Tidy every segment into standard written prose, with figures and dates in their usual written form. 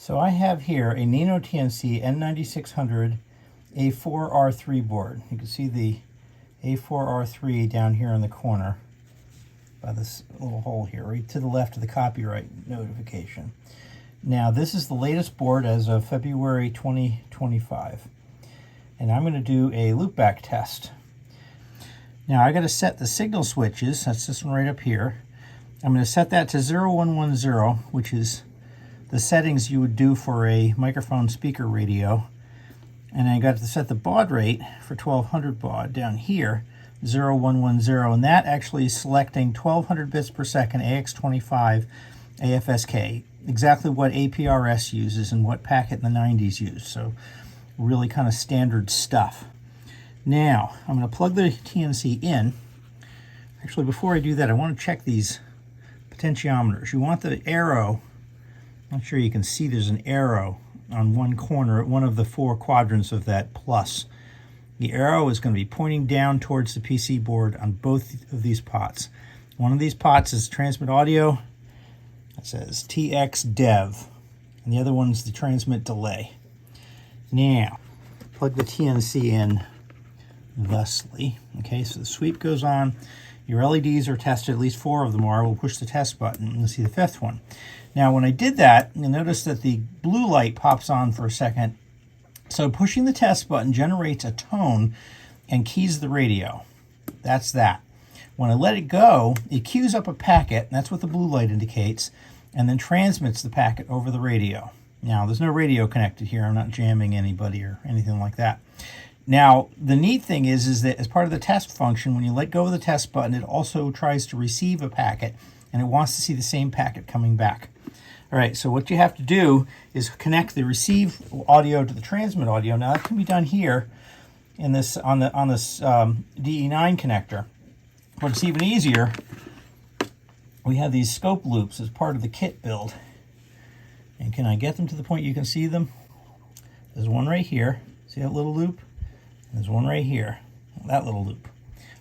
So I have here a NinoTNC N9600 A4r3 board. You can see the A4r3 down here in the corner by this little hole here, right to the left of the copyright notification. Now this is the latest board as of February 2025. And I'm going to do a loopback test. Now I got to set the signal switches, that's this one right up here. I'm going to set that to 0110, which is the settings you would do for a microphone speaker radio. And I got to set the baud rate for 1200 baud down here, 0110, and that actually is selecting 1200 bits per second AX25 AFSK, exactly what APRS uses and what packet in the 90s used. So really kind of standard stuff. Now I'm going to plug the TNC in. Actually, before I do that, I want to check these potentiometers. You want the arrow, I'm not sure you can see, there's an arrow on one corner, one of the four quadrants of that plus. The arrow is going to be pointing down towards the PC board on both of these pots. One of these pots is transmit audio. It says TX dev, and the other one's the transmit delay. Now, plug the TNC in thusly. Okay, so the sweep goes on. Your LEDs are tested, at least 4 of them are. We'll push the test button and you'll see the 5th one. Now, when I did that, you'll notice that the blue light pops on for a second. So pushing the test button generates a tone and keys the radio. That's that. When I let it go, it queues up a packet, and that's what the blue light indicates, and then transmits the packet over the radio. Now, there's no radio connected here. I'm not jamming anybody or anything like that. Now, the neat thing is that as part of the test function, when you let go of the test button, it also tries to receive a packet, and it wants to see the same packet coming back. All right, so what you have to do is connect the receive audio to the transmit audio. Now, that can be done here in this on this DE9 connector, but it's even easier. We have these scope loops as part of the kit build. And can I get them to the point you can see them? There's one right here. See that little loop? There's one right here, that little loop.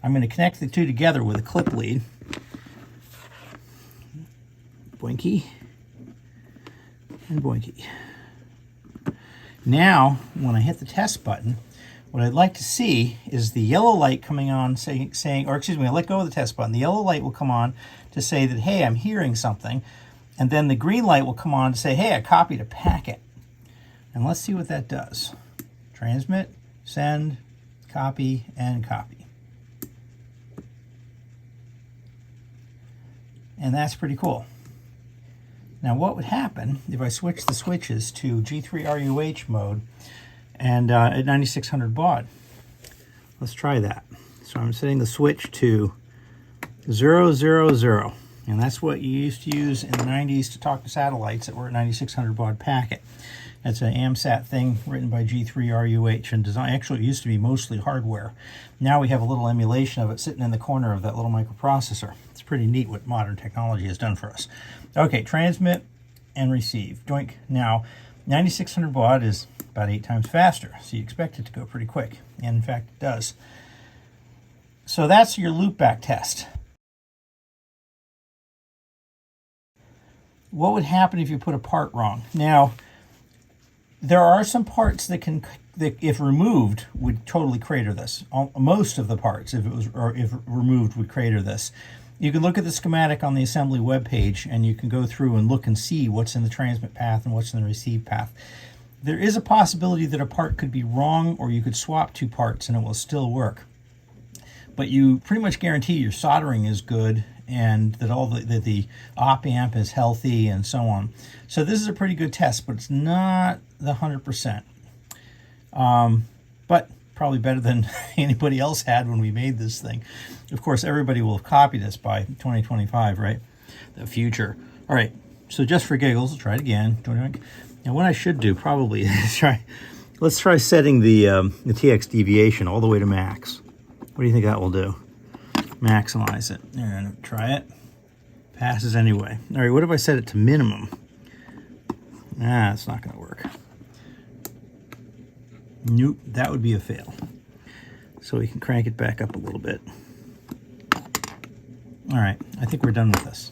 I'm going to connect the two together with a clip lead. Boinky and boinky. Now, when I hit the test button, what I'd like to see is the yellow light coming on saying, or excuse me, I let go of the test button. The yellow light will come on to say that, hey, I'm hearing something. And then the green light will come on to say, hey, I copied a packet. And let's see what that does. Transmit, send, copy, and copy. And that's pretty cool. Now, what would happen if I switch the switches to G3RUH mode and at 9600 baud? Let's try that. So I'm setting the switch to 000, and that's what you used to use in the 90s to talk to satellites that were at 9600 baud packet. That's an AMSAT thing written by G3RUH and design. Actually, it used to be mostly hardware. Now we have a little emulation of it sitting in the corner of that little microprocessor. It's pretty neat what modern technology has done for us. Okay, transmit and receive. Doink. Now, 9600 baud is about 8 times faster, so you expect it to go pretty quick. And in fact, it does. So that's your loopback test. What would happen if you put a part wrong? Now, there are some parts that if removed, would totally crater this. Most of the parts, if removed, would crater this. You can look at the schematic on the assembly webpage, and you can go through and look and see what's in the transmit path and what's in the receive path. There is a possibility that a part could be wrong, or you could swap 2 parts and it will still work. But you pretty much guarantee your soldering is good and that that the op amp is healthy and so on. So this is a pretty good test, but it's not the 100%. But probably better than anybody else had when we made this thing. Of course, everybody will have copied this by 2025, right? The future. All right, so just for giggles, let's try it again. Now what I should do probably is let's try setting the TX deviation all the way to max. What do you think that will do? Maximize it. We're going to try it. Passes anyway. All right, what if I set it to minimum? It's not going to work. Nope, that would be a fail. So we can crank it back up a little bit. All right, I think we're done with this.